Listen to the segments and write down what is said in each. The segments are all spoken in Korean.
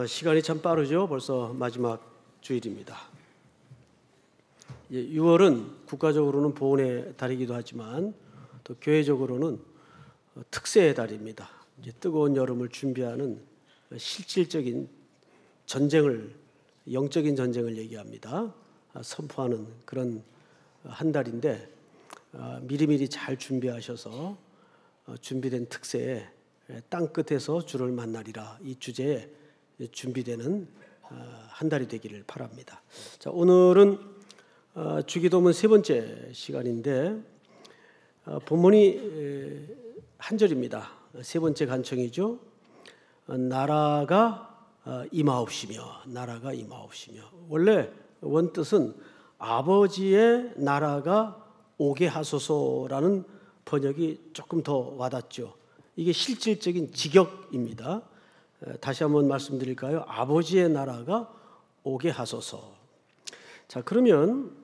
시간이 참 빠르죠. 벌써 마지막 주일입니다. 6월은 국가적으로는 보훈의 달이기도 하지만 또 교회적으로는 특세의 달입니다. 이제 뜨거운 여름을 준비하는 실질적인 전쟁을, 영적인 전쟁을 얘기합니다. 선포하는 그런 한 달인데 미리미리 잘 준비하셔서 준비된 특세에 땅 끝에서 주를 만나리라, 이 주제에 준비되는 한 달이 되기를 바랍니다. 자, 오늘은 주기도문 세 번째 시간인데 본문이 한 절입니다. 세 번째 간청이죠. 나라가 임하옵시며, 나라가 임하옵시며. 원래 원뜻은 아버지의 나라가 오게 하소서라는 번역이 조금 더 와닿죠. 이게 실질적인 직역입니다. 다시 한번 말씀드릴까요? 아버지의 나라가 오게 하소서. 자, 그러면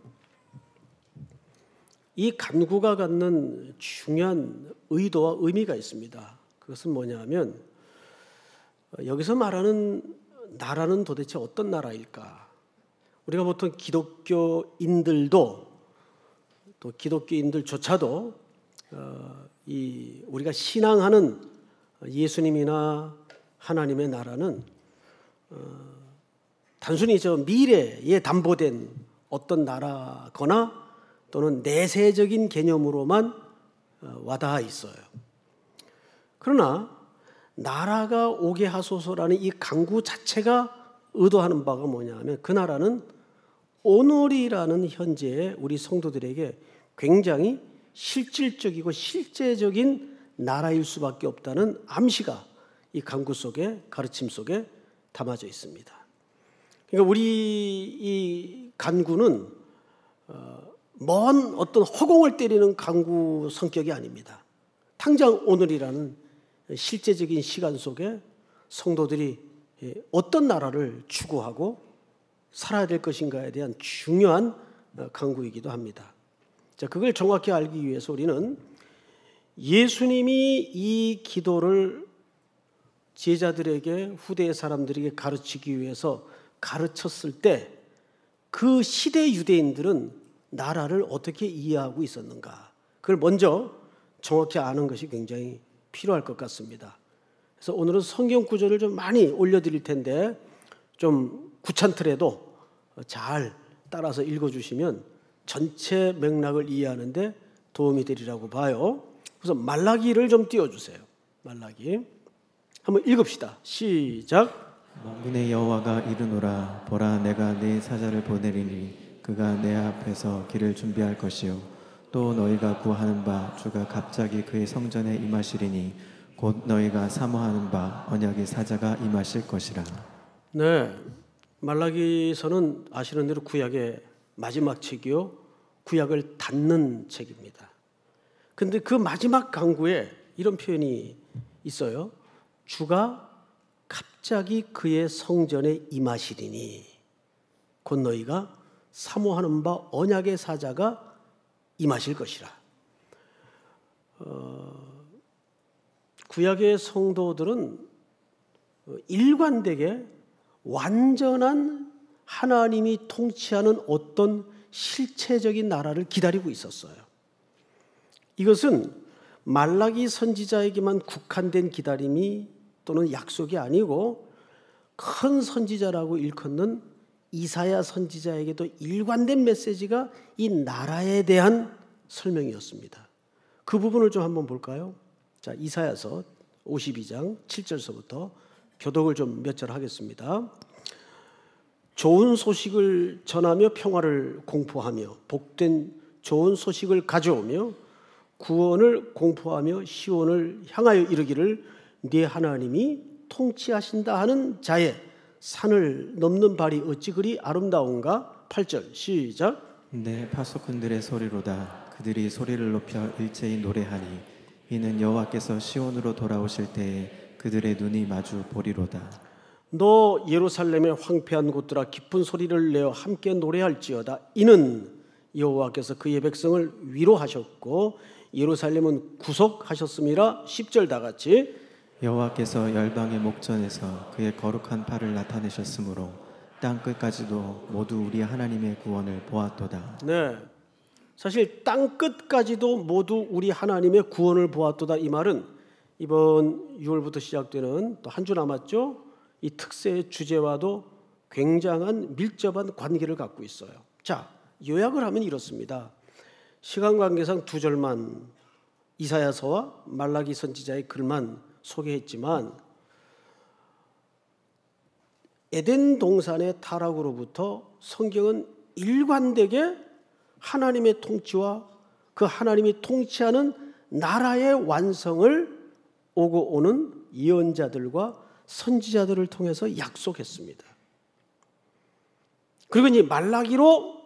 이 간구가 갖는 중요한 의도와 의미가 있습니다. 그것은 뭐냐면 여기서 말하는 나라는 도대체 어떤 나라일까? 우리가 보통 기독교인들도 또 기독교인들조차도 우리가 신앙하는 예수님이나 하나님의 나라는 단순히 저 미래에 담보된 어떤 나라거나 또는 내세적인 개념으로만 와닿아 있어요. 그러나 나라가 오게 하소서라는 이 간구 자체가 의도하는 바가 뭐냐면 그 나라는 오늘이라는 현재의 우리 성도들에게 굉장히 실질적이고 실제적인 나라일 수밖에 없다는 암시가 이 간구 속에, 가르침 속에 담아져 있습니다. 그러니까 우리 이 간구는 먼 어떤 허공을 때리는 간구 성격이 아닙니다. 당장 오늘이라는 실제적인 시간 속에 성도들이 어떤 나라를 추구하고 살아야 될 것인가에 대한 중요한 간구이기도 합니다. 자, 그걸 정확히 알기 위해서 우리는 예수님이 이 기도를 제자들에게, 후대의 사람들에게 가르치기 위해서 가르쳤을 때 그 시대 유대인들은 나라를 어떻게 이해하고 있었는가, 그걸 먼저 정확히 아는 것이 굉장히 필요할 것 같습니다. 그래서 오늘은 성경 구절을 좀 많이 올려드릴 텐데 좀 구찬틀에도 잘 따라서 읽어주시면 전체 맥락을 이해하는데 도움이 되리라고 봐요. 그래서 말라기를 좀 띄워주세요. 말라기 한번 읽읍시다. 시작. 만군의 여호와가 이르노라. 보라, 내가 네 사자를 보내리니 그가 내 앞에서 길을 준비할 것이요 또 너희가 구하는 바 주가 갑자기 그의 성전에 임하시리니 곧 너희가 사모하는 바 언약의 사자가 임하실 것이라. 네, 말라기서는 아시는 대로 구약의 마지막 책이요, 구약을 닫는 책입니다. 그런데 그 마지막 간구에 이런 표현이 있어요. 주가 갑자기 그의 성전에 임하시리니 곧 너희가 사모하는 바 언약의 사자가 임하실 것이라. 구약의 성도들은 일관되게 완전한 하나님이 통치하는 어떤 실체적인 나라를 기다리고 있었어요. 이것은 말라기 선지자에게만 국한된 기다림이 또는 약속이 아니고 큰 선지자라고 일컫는 이사야 선지자에게도 일관된 메시지가 이 나라에 대한 설명이었습니다. 그 부분을 좀 한번 볼까요? 자, 이사야서 52장 7절서부터 교독을 좀 몇 절 하겠습니다. 좋은 소식을 전하며 평화를 공포하며 복된 좋은 소식을 가져오며 구원을 공포하며 시온을 향하여 이르기를 네 하나님이 통치하신다 하는 자의 산을 넘는 발이 어찌 그리 아름다운가. 8절 시작. 내 파수꾼들의 소리로다. 그들이 소리를 높여 일제히 노래하니 이는 여호와께서 시온으로 돌아오실 때에 그들의 눈이 마주 보리로다. 너 예루살렘의 황폐한 곳들아 깊은 소리를 내어 함께 노래할지어다. 이는 여호와께서 그의 백성을 위로하셨고 예루살렘은 구속하셨음이라. 10절 다 같이. 여호와께서 열방의 목전에서 그의 거룩한 팔을 나타내셨으므로 땅 끝까지도 모두 우리 하나님의 구원을 보았도다. 네, 사실 땅 끝까지도 모두 우리 하나님의 구원을 보았도다. 이 말은 이번 6월부터 시작되는 또 한 주 남았죠. 이 특세의 주제와도 굉장한 밀접한 관계를 갖고 있어요. 자, 요약을 하면 이렇습니다. 시간 관계상 두 절만 이사야서와 말라기 선지자의 글만 소개했지만 에덴 동산의 타락으로부터 성경은 일관되게 하나님의 통치와 그 하나님이 통치하는 나라의 완성을 오고 오는 예언자들과 선지자들을 통해서 약속했습니다. 그리고 이제 말라기로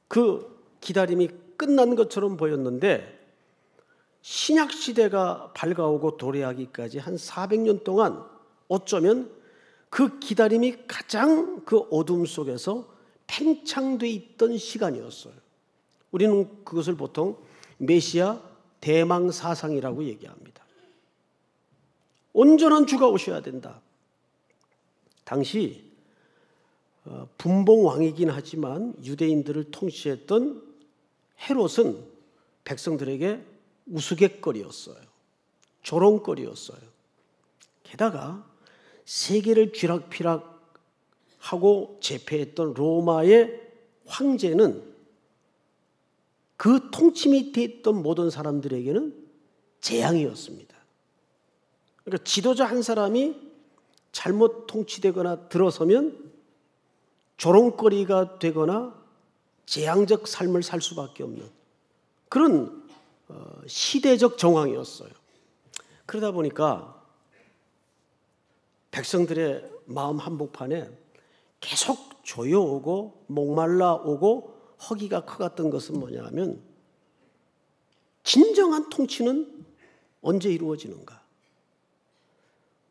그 기다림이 끝난 것처럼 보였는데 신약 시대가 밝아오고 도래하기까지 한 400년 동안 어쩌면 그 기다림이 가장 그 어둠 속에서 팽창돼 있던 시간이었어요. 우리는 그것을 보통 메시아 대망사상이라고 얘기합니다. 온전한 주가 오셔야 된다. 당시 분봉왕이긴 하지만 유대인들을 통치했던 헤롯은 백성들에게 우스갯거리였어요. 조롱거리였어요. 게다가 세계를 쥐락펴락하고 제패했던 로마의 황제는 그 통치 밑에 있던 모든 사람들에게는 재앙이었습니다. 그러니까 지도자 한 사람이 잘못 통치되거나 들어서면 조롱거리가 되거나 재앙적 삶을 살 수밖에 없는 그런 시대적 정황이었어요. 그러다 보니까 백성들의 마음 한복판에 계속 조여오고 목말라오고 허기가 커갔던 것은 뭐냐면 진정한 통치는 언제 이루어지는가?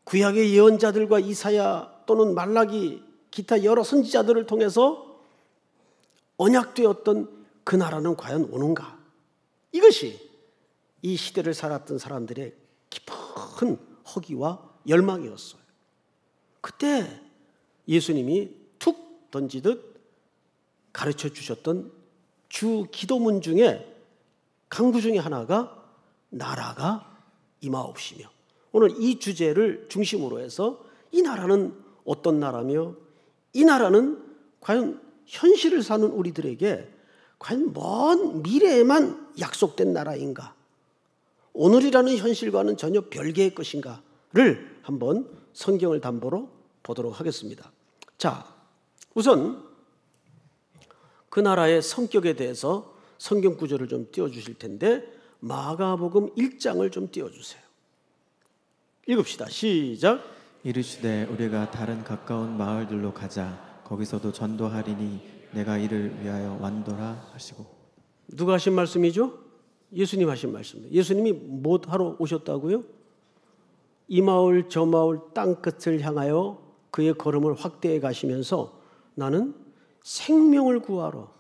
구약의 예언자들과 이사야 또는 말라기 기타 여러 선지자들을 통해서 언약되었던 그 나라는 과연 오는가? 이것이 이 시대를 살았던 사람들의 깊은 허기와 열망이었어요. 그때 예수님이 툭 던지듯 가르쳐 주셨던 주 기도문 중에 강구 중에 하나가 나라가 임하옵시며, 오늘 이 주제를 중심으로 해서 이 나라는 어떤 나라며 이 나라는 과연 현실을 사는 우리들에게 과연 먼 미래에만 약속된 나라인가, 오늘이라는 현실과는 전혀 별개의 것인가를 한번 성경을 담보로 보도록 하겠습니다. 자, 우선 그 나라의 성격에 대해서 성경 구절을 좀 띄워주실 텐데 마가복음 1장을 좀 띄워주세요. 읽읍시다. 시작. 이르시되 우리가 다른 가까운 마을들로 가자. 거기서도 전도하리니 내가 이를 위하여 완도라 하시고. 누가 하신 말씀이죠? 예수님 하신 말씀입니다. 예수님이 뭐 하러 오셨다고요? 이 마을 저 마을 땅끝을 향하여 그의 걸음을 확대해 가시면서 나는 생명을 구하러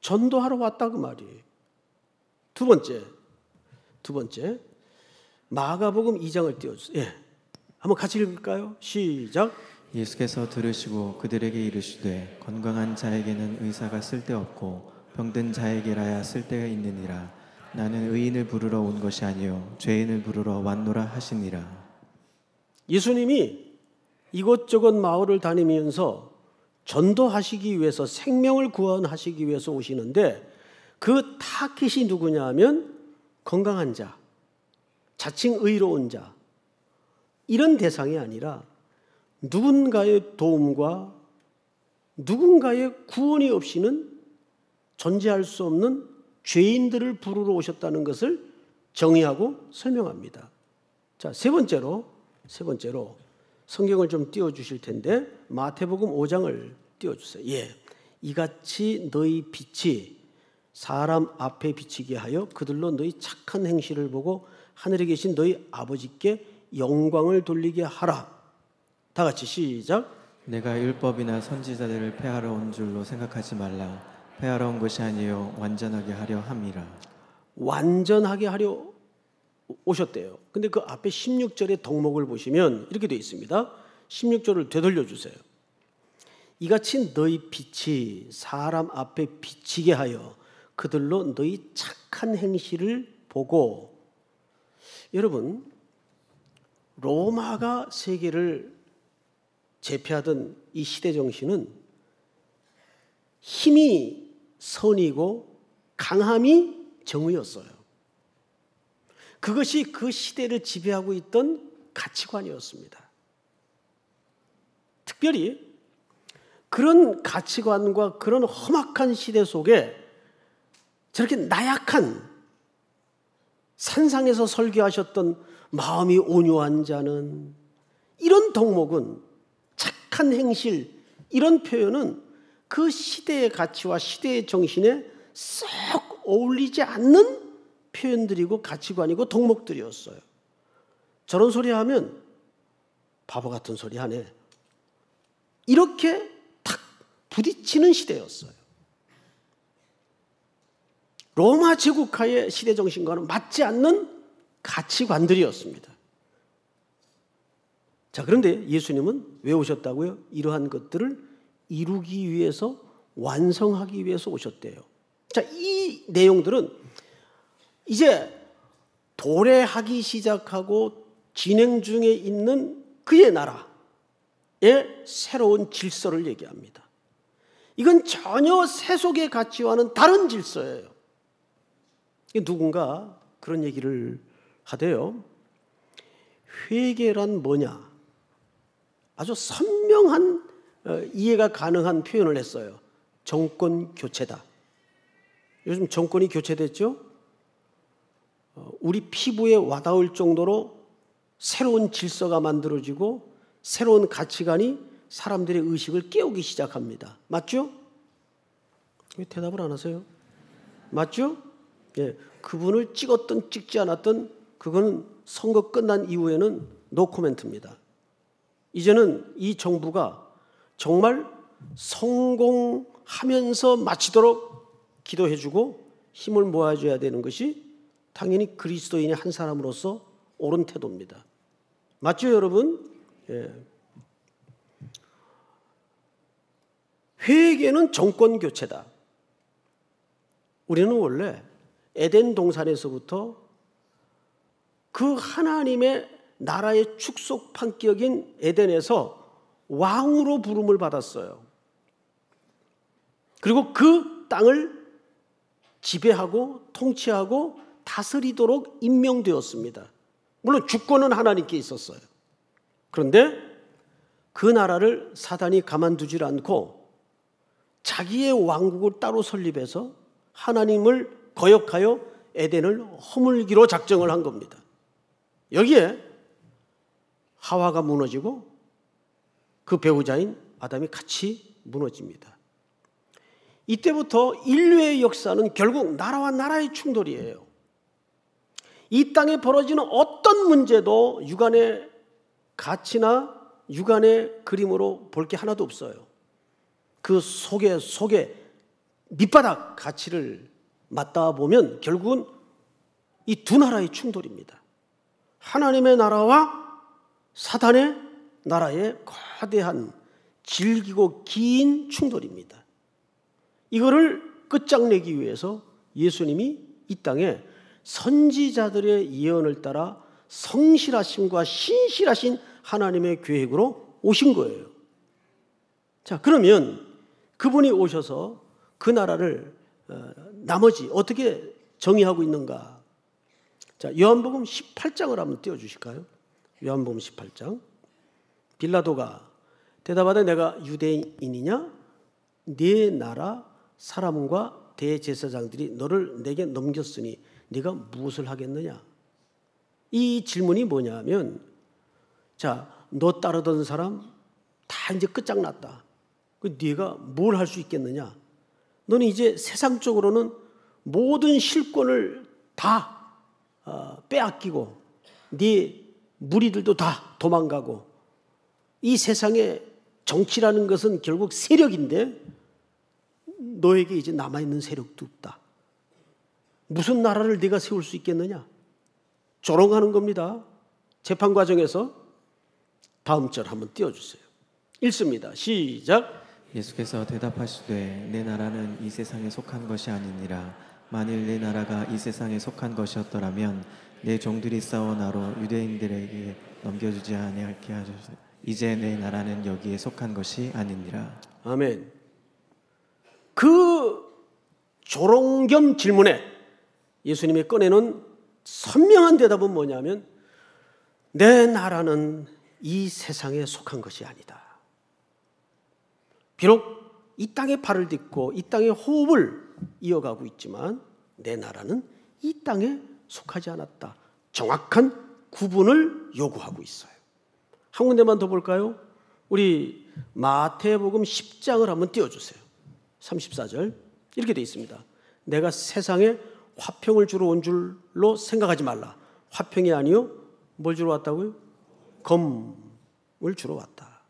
전도하러 왔다 그 말이에요. 두 번째 마가복음 2장을 띄워주세요. 예, 한번 같이 읽을까요? 시작. 예수께서 들으시고 그들에게 이르시되 건강한 자에게는 의사가 쓸데없고 병든 자에게라야 쓸데가 있느니라. 나는 의인을 부르러 온 것이 아니요 죄인을 부르러 왔노라 하시니라. 예수님이 이곳저곳 마을을 다니면서 전도하시기 위해서 생명을 구원하시기 위해서 오시는데 그 타깃이 누구냐 하면 건강한 자, 자칭 의로운 자, 이런 대상이 아니라 누군가의 도움과 누군가의 구원이 없이는 존재할 수 없는 죄인들을 부르러 오셨다는 것을 정의하고 설명합니다. 자, 세 번째로 성경을 좀 띄워주실 텐데 마태복음 5장을 띄워주세요. 예, 이같이 너희 빛이 사람 앞에 비치게 하여 그들로 너희 착한 행실을 보고 하늘에 계신 너희 아버지께 영광을 돌리게 하라. 다 같이 시작. 내가 율법이나 선지자들을 폐하러 온 줄로 생각하지 말라. 폐하러 온 것이 아니요 완전하게 하려 함이라. 완전하게 하려 오셨대요. 근데 그 앞에 16절의 덕목을 보시면 이렇게 되어 있습니다. 16절을 되돌려 주세요. 이같이 너희 빛이 사람 앞에 비치게 하여 그들로 너희 착한 행실을 보고. 여러분, 로마가 세계를 제패하던 이 시대 정신은 힘이 선이고 강함이 정의였어요. 그것이 그 시대를 지배하고 있던 가치관이었습니다. 특별히 그런 가치관과 그런 험악한 시대 속에 저렇게 나약한, 산상에서 설교하셨던 마음이 온유한 자는, 이런 덕목은, 착한 행실, 이런 표현은 그 시대의 가치와 시대의 정신에 썩 어울리지 않는 표현들이고 가치관이고 덕목들이었어요. 저런 소리 하면 바보 같은 소리 하네, 이렇게 탁 부딪히는 시대였어요. 로마 제국하의 시대 정신과는 맞지 않는 가치관들이었습니다. 자, 그런데 예수님은 왜 오셨다고요? 이러한 것들을 이루기 위해서, 완성하기 위해서 오셨대요. 자, 이 내용들은 이제 도래하기 시작하고 진행 중에 있는 그의 나라의 새로운 질서를 얘기합니다. 이건 전혀 세속의 가치와는 다른 질서예요. 누군가 그런 얘기를 하대요. 회개란 뭐냐? 아주 선명한 이해가 가능한 표현을 했어요. 정권 교체다. 요즘 정권이 교체됐죠? 우리 피부에 와닿을 정도로 새로운 질서가 만들어지고 새로운 가치관이 사람들의 의식을 깨우기 시작합니다. 맞죠? 왜 대답을 안 하세요? 맞죠? 예, 그분을 찍었든 찍지 않았든 그거는 선거 끝난 이후에는 노코멘트입니다. 이제는 이 정부가 정말 성공하면서 마치도록 기도해주고 힘을 모아줘야 되는 것이 당연히 그리스도인의 한 사람으로서 옳은 태도입니다. 맞죠, 여러분? 예. 회개는 정권 교체다. 우리는 원래 에덴 동산에서부터 그 하나님의 나라의 축복 판격인 에덴에서 왕으로 부름을 받았어요. 그리고 그 땅을 지배하고 통치하고 다스리도록 임명되었습니다. 물론 주권은 하나님께 있었어요. 그런데 그 나라를 사단이 가만두질 않고 자기의 왕국을 따로 설립해서 하나님을 거역하여 에덴을 허물기로 작정을 한 겁니다. 여기에 하와가 무너지고 그 배우자인 아담이 같이 무너집니다. 이때부터 인류의 역사는 결국 나라와 나라의 충돌이에요. 이 땅에 벌어지는 어떤 문제도 육안의 가치나 육안의 그림으로 볼 게 하나도 없어요. 그 속에 밑바닥 가치를 맞닿아 보면 결국은 이 두 나라의 충돌입니다. 하나님의 나라와 사단의 나라의 거대한 질기고 긴 충돌입니다. 이거를 끝장내기 위해서 예수님이 이 땅에 선지자들의 예언을 따라 성실하심과 신실하신 하나님의 계획으로 오신 거예요. 자, 그러면 그분이 오셔서 그 나라를 나머지 어떻게 정의하고 있는가? 자, 요한복음 18장을 한번 띄워주실까요? 요한복음 18장. 빌라도가 대답하되 내가 유대인이냐? 네 나라 사람과 대제사장들이 너를 내게 넘겼으니 네가 무엇을 하겠느냐? 이 질문이 뭐냐면, 자, 너 따르던 사람 다 이제 끝장났다. 네가 뭘 할 수 있겠느냐? 너는 이제 세상적으로는 모든 실권을 다 빼앗기고 네 무리들도 다 도망가고 이 세상에 정치라는 것은 결국 세력인데 너에게 이제 남아있는 세력도 없다. 무슨 나라를 네가 세울 수 있겠느냐? 조롱하는 겁니다. 재판 과정에서. 다음 절 한번 띄워주세요. 읽습니다. 시작. 예수께서 대답하시되 내 나라는 이 세상에 속한 것이 아니니라. 만일 내 나라가 이 세상에 속한 것이었더라면 내 종들이 싸워 나로 유대인들에게 넘겨주지 아니하게 하소서. 이제 내 나라는 여기에 속한 것이 아니니라. 아멘. 그 조롱 겸 질문에 예수님이 꺼내는 선명한 대답은 뭐냐면 내 나라는 이 세상에 속한 것이 아니다. 비록 이 땅에 발을 딛고 이 땅에 호흡을 이어가고 있지만 내 나라는 이 땅에 속하지 않았다. 정확한 구분을 요구하고 있어요. 한 군데만 더 볼까요? 우리 마태복음 10장을 한번 띄워주세요. 34절 이렇게 되어 있습니다. 내가 세상에 화평을 주러 온 줄로 생각하지 말라. 화평이 아니요 뭘 주러 왔다고요? 검을 주러 왔다.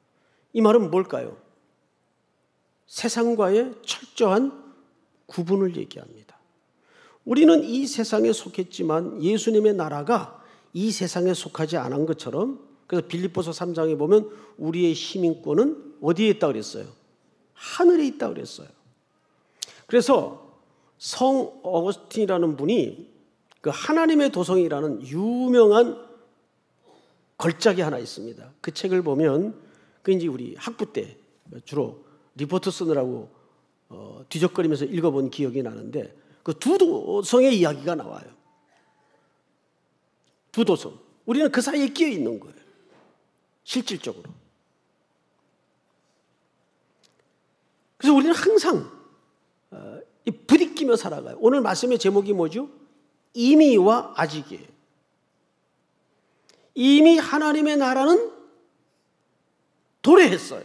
이 말은 뭘까요? 세상과의 철저한 구분을 얘기합니다. 우리는 이 세상에 속했지만 예수님의 나라가 이 세상에 속하지 않은 것처럼, 그래서 빌립보서 3장에 보면 우리의 시민권은 어디에 있다고 그랬어요? 하늘에 있다고 그랬어요. 그래서 성 어거스틴이라는 분이 그 하나님의 도성이라는 유명한 걸작이 하나 있습니다. 그 책을 보면 그 이제 우리 학부 때 주로 리포트 쓰느라고 뒤적거리면서 읽어본 기억이 나는데 그 두 도성의 이야기가 나와요. 두 도성. 우리는 그 사이에 끼어 있는 거예요. 실질적으로. 그래서 우리는 항상 부딪히며 살아가요. 오늘 말씀의 제목이 뭐죠? 이미와 아직이에요. 이미 하나님의 나라는 도래했어요.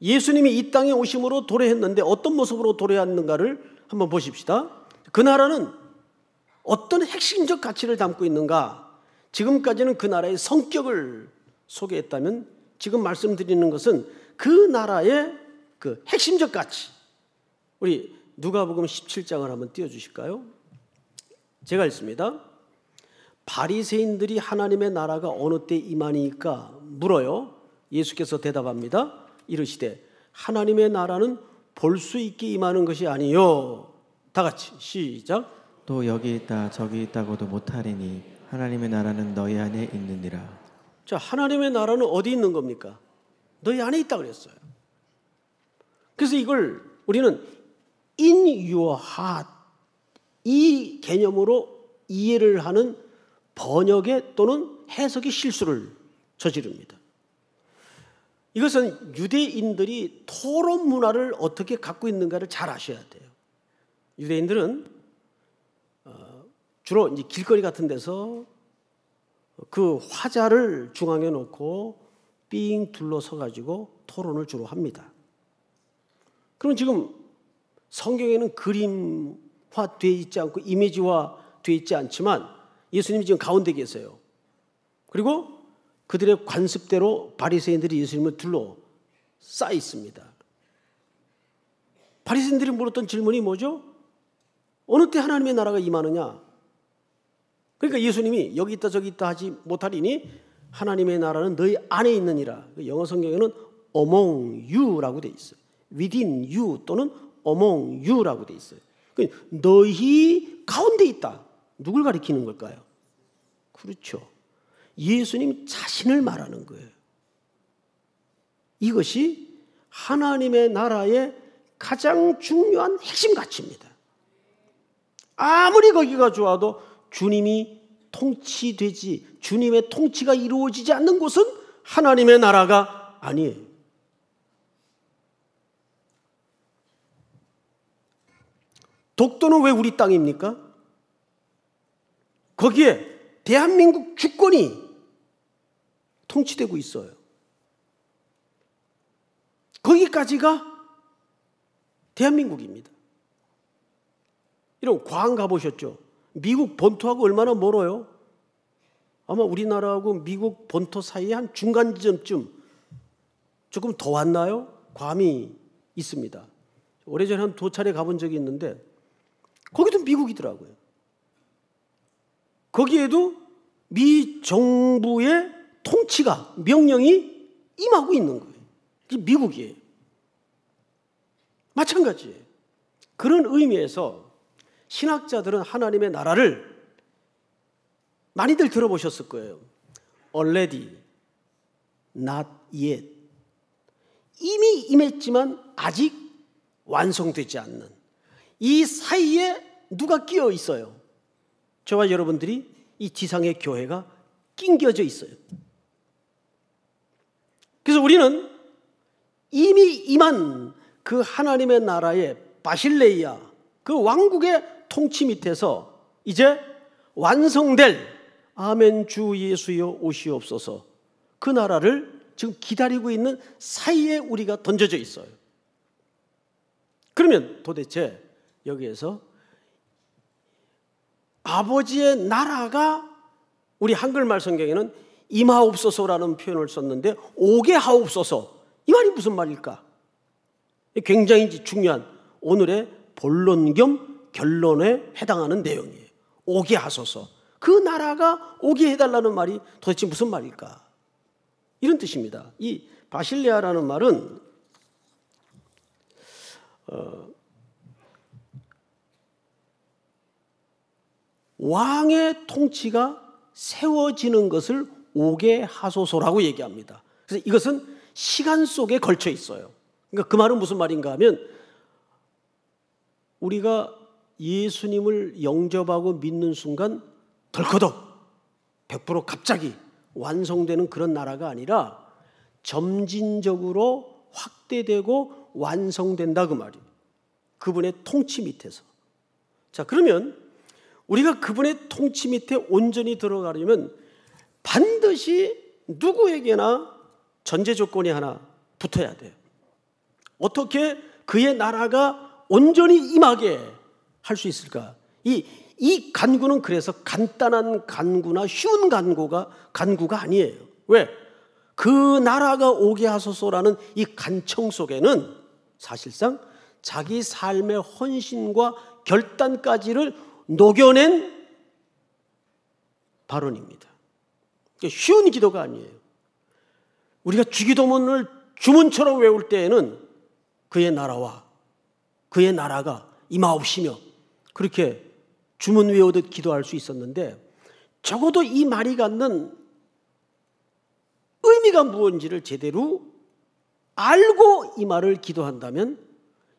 예수님이 이 땅에 오심으로 도래했는데 어떤 모습으로 도래했는가를 한번 보십시다. 그 나라는 어떤 핵심적 가치를 담고 있는가? 지금까지는 그 나라의 성격을 소개했다면 지금 말씀드리는 것은 그 나라의 그 핵심적 가치. 우리 누가복음 17장을 한번 띄워주실까요? 제가 읽습니다. 바리새인들이 하나님의 나라가 어느 때 임하니까 물어요. 예수께서 대답합니다. 이르시되 하나님의 나라는 볼 수 있게 임하는 것이 아니요. 다 같이 시작. 또 여기 있다 저기 있다고도 못하리니 하나님의 나라는 너희 안에 있느니라. 자, 하나님의 나라는 어디 있는 겁니까? 너희 안에 있다 그랬어요. 그래서 이걸 우리는 in your heart 이 개념으로 이해를 하는 번역의 또는 해석의 실수를 저지릅니다. 이것은 유대인들이 토론 문화를 어떻게 갖고 있는가를 잘 아셔야 돼요. 유대인들은 주로 이제 길거리 같은 데서 그 화자를 중앙에 놓고 삥 둘러서 가지고 토론을 주로 합니다. 그럼 지금 성경에는 그림화되어 있지 않고 이미지화되어 있지 않지만 예수님이 지금 가운데 계세요. 그리고 그들의 관습대로 바리새인들이 예수님을 둘러싸 있습니다. 바리새인들이 물었던 질문이 뭐죠? 어느 때 하나님의 나라가 임하느냐? 그러니까 예수님이 여기 있다 저기 있다 하지 못하리니 하나님의 나라는 너희 안에 있느니라. 영어 성경에는 among you라고 돼 있어요. within you 또는 among you라고 돼 있어요. 너희 가운데 있다. 누굴 가리키는 걸까요? 그렇죠. 예수님 자신을 말하는 거예요. 이것이 하나님의 나라의 가장 중요한 핵심 가치입니다. 아무리 거기가 좋아도 주님이 통치되지, 주님의 통치가 이루어지지 않는 곳은 하나님의 나라가 아니에요. 독도는 왜 우리 땅입니까? 거기에 대한민국 주권이 통치되고 있어요. 거기까지가 대한민국입니다. 이런 과학 가보셨죠? 미국 본토하고 얼마나 멀어요? 아마 우리나라하고 미국 본토 사이에 한 중간 지점쯤 조금 더 왔나요? 괌이 있습니다. 오래전에 한 2차례 가본 적이 있는데 거기도 미국이더라고요. 거기에도 미 정부의 통치가, 명령이 임하고 있는 거예요. 그게 미국이에요. 마찬가지예요. 그런 의미에서 신학자들은 하나님의 나라를 많이들 들어보셨을 거예요. Already, not yet. 이미 임했지만 아직 완성되지 않는, 이 사이에 누가 끼어 있어요? 저와 여러분들이 이 지상의 교회가 낑겨져 있어요. 그래서 우리는 이미 임한 그 하나님의 나라의 바실레이아, 그 왕국의 통치 밑에서 이제 완성될 아멘 주 예수여 오시옵소서, 그 나라를 지금 기다리고 있는 사이에 우리가 던져져 있어요. 그러면 도대체 여기에서 아버지의 나라가, 우리 한글말 성경에는 임하옵소서라는 표현을 썼는데 오게 하옵소서, 이 말이 무슨 말일까? 굉장히 중요한 오늘의 본론 겸 결론에 해당하는 내용이에요. 오게 하소서, 그 나라가 오게 해달라는 말이 도대체 무슨 말일까? 이런 뜻입니다. 이 바실레아라는 말은 왕의 통치가 세워지는 것을 오게 하소서라고 얘기합니다. 그래서 이것은 시간 속에 걸쳐 있어요. 그러니까 그 말은 무슨 말인가 하면, 우리가 예수님을 영접하고 믿는 순간 덜커덕 100% 갑자기 완성되는 그런 나라가 아니라 점진적으로 확대되고 완성된다, 그 말이에요. 그분의 통치 밑에서. 자, 그러면 우리가 그분의 통치 밑에 온전히 들어가려면 반드시 누구에게나 전제 조건이 하나 붙어야 돼요. 어떻게 그의 나라가 온전히 임하게 할 수 있을까? 이 간구는 그래서 간단한 간구나 쉬운 간구가 아니에요. 왜? 그 나라가 오게 하소서라는 이 간청 속에는 사실상 자기 삶의 헌신과 결단까지를 녹여낸 발언입니다. 쉬운 기도가 아니에요. 우리가 주기도문을 주문처럼 외울 때에는 그의 나라와 그의 나라가 임하옵시며 그렇게 주문 외우듯 기도할 수 있었는데, 적어도 이 말이 갖는 의미가 무엇인지를 제대로 알고 이 말을 기도한다면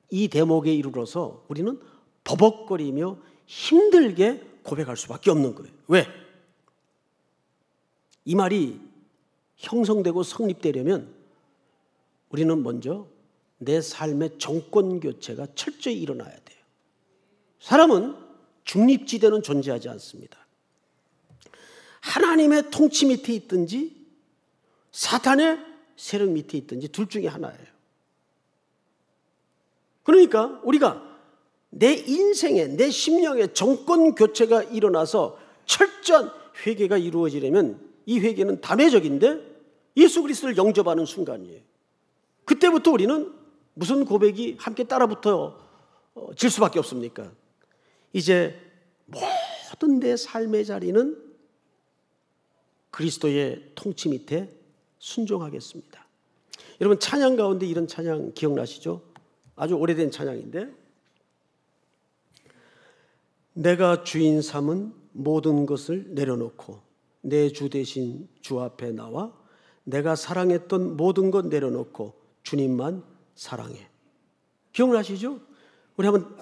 이 대목에 이르러서 우리는 버벅거리며 힘들게 고백할 수밖에 없는 거예요. 왜? 이 말이 형성되고 성립되려면 우리는 먼저 내 삶의 정권 교체가 철저히 일어나야 돼요. 사람은 중립지대는 존재하지 않습니다. 하나님의 통치 밑에 있든지 사탄의 세력 밑에 있든지 둘 중에 하나예요. 그러니까 우리가 내 인생에, 내 심령에 정권 교체가 일어나서 철저한 회개가 이루어지려면, 이 회개는 담회적인데 예수 그리스도를 영접하는 순간이에요. 그때부터 우리는 무슨 고백이 함께 따라붙어 질 수밖에 없습니까? 이제 모든 내 삶의 자리는 그리스도의 통치 밑에 순종하겠습니다. 여러분, 찬양 가운데 이런 찬양 기억나시죠? 아주 오래된 찬양인데, 내가 주인 삼은 모든 것을 내려놓고 내 주 대신 주 앞에 나와 내가 사랑했던 모든 것 내려놓고 주님만 사랑해. 기억나시죠? 우리 한번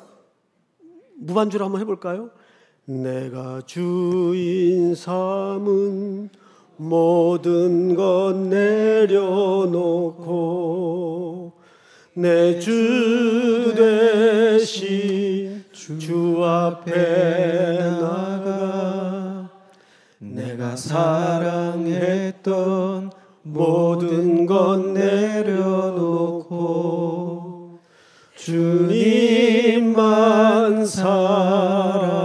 무반주로 한번 해볼까요? 내가 주인 삼은 모든 것 내려놓고 내 주 대신 주 앞에 나가 내가 사랑했던 모든 것 내려놓고 주님만 사랑해.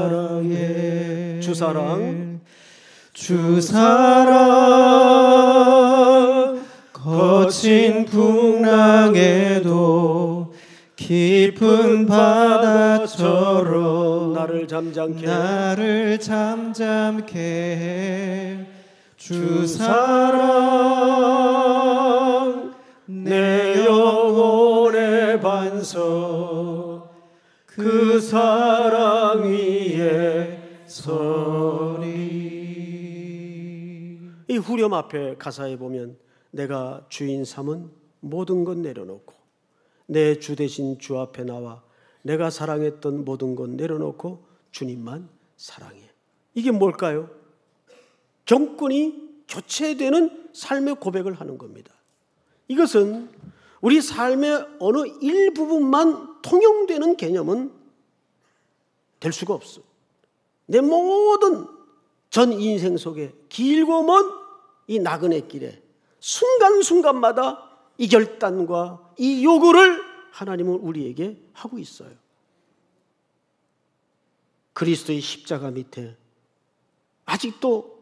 주사랑 거친 풍랑에도 깊은 바다처럼 나를 잠잠케 해 주 사랑 내 영혼의 반석 그 사랑 위에 서리. 이 후렴 앞에 가사에 보면 내가 주인 삼은 모든 것 내려놓고 내 주 대신 주 앞에 나와 내가 사랑했던 모든 것 내려놓고 주님만 사랑해. 이게 뭘까요? 정권이 교체되는 삶의 고백을 하는 겁니다. 이것은 우리 삶의 어느 일부분만 통용되는 개념은 될 수가 없어. 내 모든 전 인생 속에 길고 먼 이 나그네 길에 순간순간마다 이 결단과 이 요구를 하나님은 우리에게 하고 있어요. 그리스도의 십자가 밑에 아직도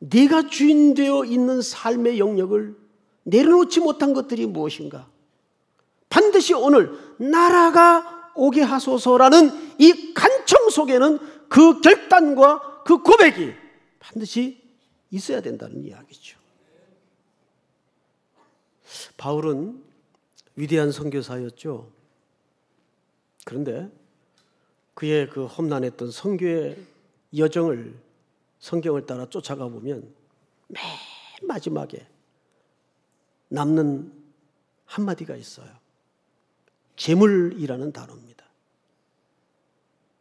내가 주인 되어 있는 삶의 영역을 내려놓지 못한 것들이 무엇인가? 반드시 오늘 나라가 오게 하소서라는 이 간청 속에는 그 결단과 그 고백이 반드시 있어야 된다는 이야기죠. 바울은 위대한 선교사였죠. 그런데 그의 그 험난했던 선교의 여정을 성경을 따라 쫓아가 보면 맨 마지막에 남는 한마디가 있어요. 재물이라는 단어입니다.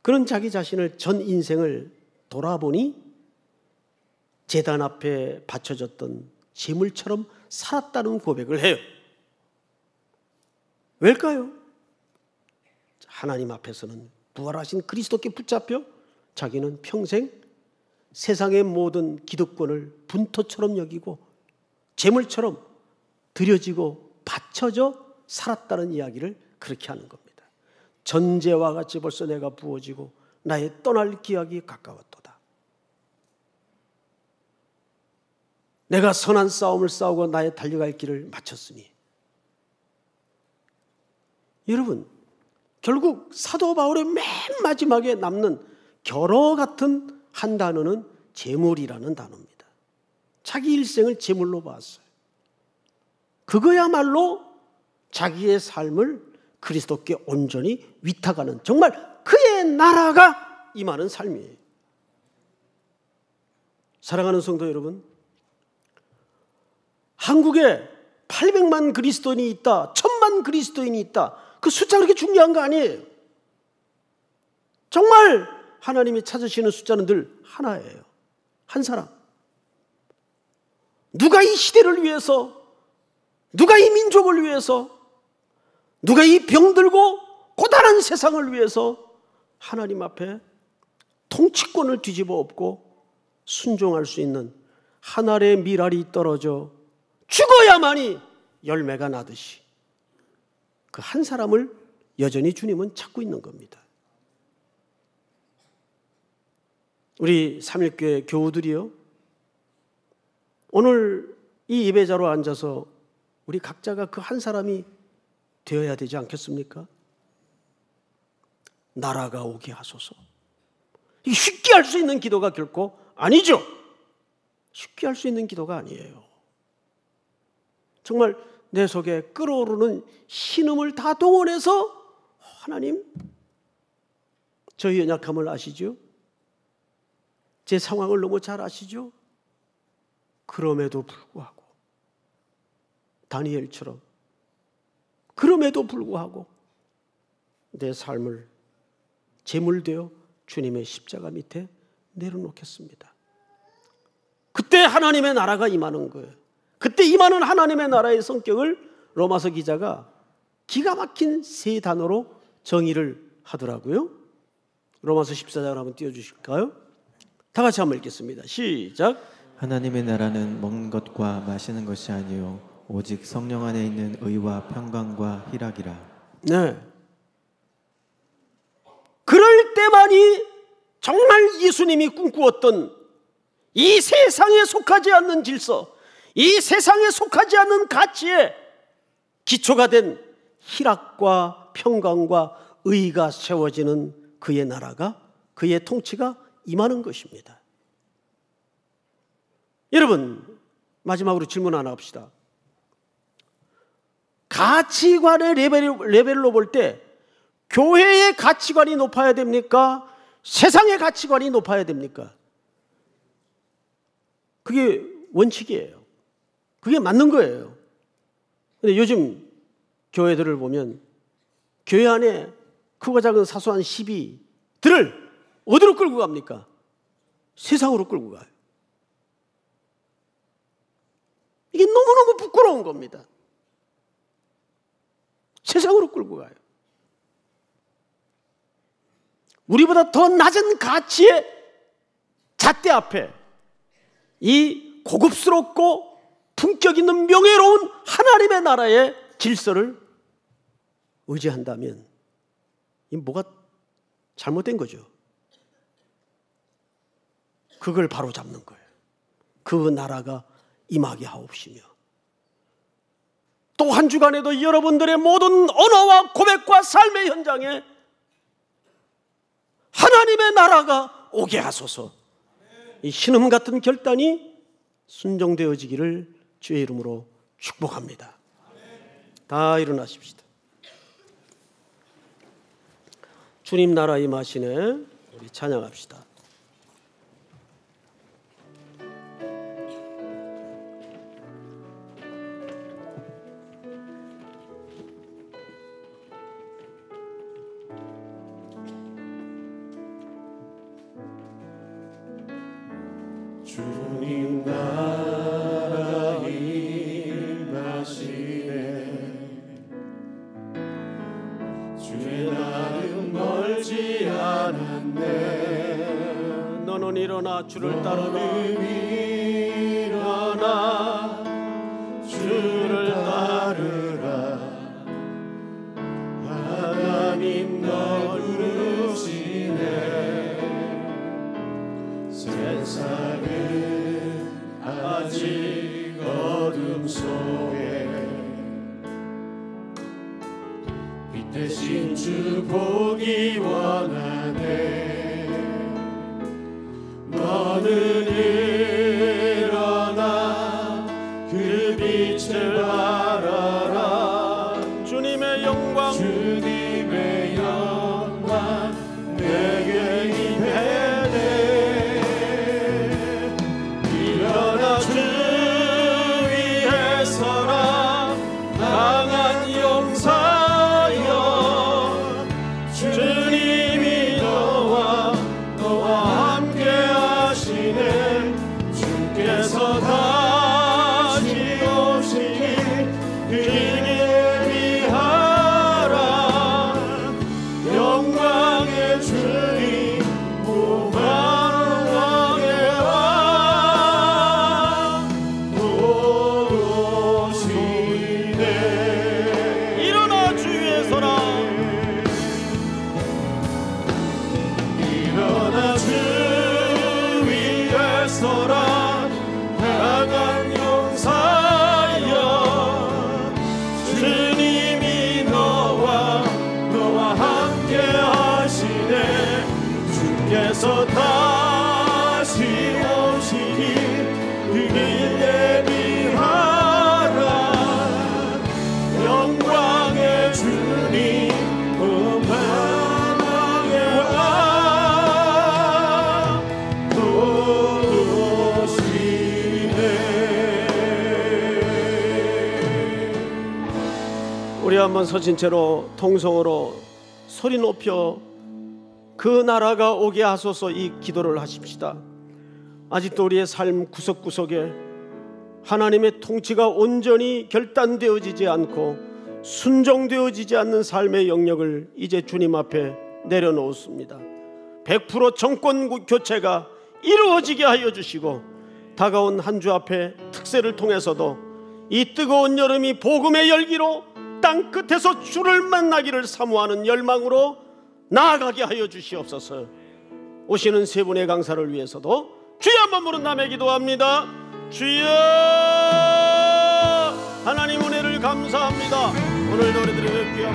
그런 자기 자신을 전 인생을 돌아보니 제단 앞에 바쳐졌던 재물처럼 살았다는 고백을 해요. 왜일까요? 하나님 앞에서는 부활하신 그리스도께 붙잡혀 자기는 평생 세상의 모든 기득권을 분토처럼 여기고 재물처럼 드려지고 바쳐져 살았다는 이야기를 그렇게 하는 겁니다. 전제와 같이 벌써 내가 부어지고 나의 떠날 기약이 가까웠도다. 내가 선한 싸움을 싸우고 나의 달려갈 길을 마쳤으니. 여러분, 결국 사도 바울의 맨 마지막에 남는 결어 같은 한 단어는 재물이라는 단어입니다. 자기 일생을 재물로 봤어요. 그거야말로 자기의 삶을 그리스도께 온전히 위탁하는, 정말 그의 나라가 임하는 삶이에요. 사랑하는 성도 여러분, 한국에 800만 그리스도인이 있다, 1000만 그리스도인이 있다, 그 숫자 그렇게 중요한 거 아니에요. 정말 하나님이 찾으시는 숫자는 늘 하나예요. 한 사람. 누가 이 시대를 위해서, 누가 이 민족을 위해서, 누가 이 병들고 고단한 세상을 위해서 하나님 앞에 통치권을 뒤집어 엎고 순종할 수 있는 한 알의 밀알이 떨어져 죽어야만이 열매가 나듯이 그 한 사람을 여전히 주님은 찾고 있는 겁니다. 우리 삼일교회 교우들이요, 오늘 이 예배자로 앉아서 우리 각자가 그 한 사람이 되어야 되지 않겠습니까? 나라가 오게 하소서. 이게 쉽게 할 수 있는 기도가 결코 아니죠. 쉽게 할 수 있는 기도가 아니에요. 정말 내 속에 끓어오르는 신음을 다 동원해서, 하나님, 저희 연약함을 아시죠? 제 상황을 너무 잘 아시죠? 그럼에도 불구하고 다니엘처럼, 그럼에도 불구하고 내 삶을 제물되어 주님의 십자가 밑에 내려놓겠습니다. 그때 하나님의 나라가 임하는 거예요. 그때 임하는 하나님의 나라의 성격을 로마서 기자가 기가 막힌 세 단어로 정의를 하더라고요. 로마서 14장을 한번 띄워주실까요? 다 같이 한번 읽겠습니다. 시작. 하나님의 나라는 먹는 것과 마시는 것이 아니요 오직 성령 안에 있는 의와 평강과 희락이라. 네. 그럴 때만이 정말 예수님이 꿈꾸었던 이 세상에 속하지 않는 질서, 이 세상에 속하지 않는 가치에 기초가 된 희락과 평강과 의가 세워지는 그의 나라가 그의 통치가 임하는 것입니다. 여러분, 마지막으로 질문 하나 합시다. 가치관의 레벨로 볼 때 교회의 가치관이 높아야 됩니까? 세상의 가치관이 높아야 됩니까? 그게 원칙이에요. 그게 맞는 거예요. 근데 요즘 교회들을 보면 교회 안에 크고 작은 사소한 시비들을 어디로 끌고 갑니까? 세상으로 끌고 가요. 이게 너무너무 부끄러운 겁니다. 세상으로 끌고 가요. 우리보다 더 낮은 가치의 잣대 앞에 이 고급스럽고 품격 있는 명예로운 하나님의 나라의 질서를 의지한다면 이 뭐가 잘못된 거죠. 그걸 바로잡는 거예요. 그 나라가 임하게 하옵시며, 또 한 주간에도 여러분들의 모든 언어와 고백과 삶의 현장에 하나님의 나라가 오게 하소서. 이 신음 같은 결단이 순종되어지기를 주의 이름으로 축복합니다. 다 일어나십시다. 주님 나라 임하시네. 우리 찬양합시다. 주님 나라 임하시네. 주의 날은 멀지 않았네. 너는 일어나 주를 따르라. 일어나 주를 따르라. 하나님 널 부르시네. 세상은 아직 어둠 속에 빛 대신 주 보기 원하네. 너는 일어나 그 빛을 바라라. 주님의 영광, 주님의 영광 내게 임해네. 일어나 주 위에 서라. 강한 용사여, 주님이 너와 함께 하시네. 주께서 다시 오시니 그에게 비하라. 영광의 주님 무한하게 와 오시네. 일어나 주 위에 서라. 일어나 주 위에 서라. 강한 용사여, 주님이 너와 함께 하시네. 주께서 다시 오시니 그를 예비하라. 영광의 주님 음만하게 와 오시네. 우리 한번 서신 채로 통성으로 소리 높여 그 나라가 오게 하소서 이 기도를 하십시다. 아직도 우리의 삶 구석구석에 하나님의 통치가 온전히 결단되어지지 않고 순종되어지지 않는 삶의 영역을 이제 주님 앞에 내려놓습니다. 100% 정권 교체가 이루어지게 하여 주시고, 다가온 한 주 앞에 특세를 통해서도 이 뜨거운 여름이 복음의 열기로 땅 끝에서 주를 만나기를 사모하는 열망으로 나아가게 하여 주시옵소서. 오시는 세 분의 강사를 위해서도 주여 한번 부른다며 기도합니다. 주여, 하나님 은혜를 감사합니다. 오늘도 우리들의 귀한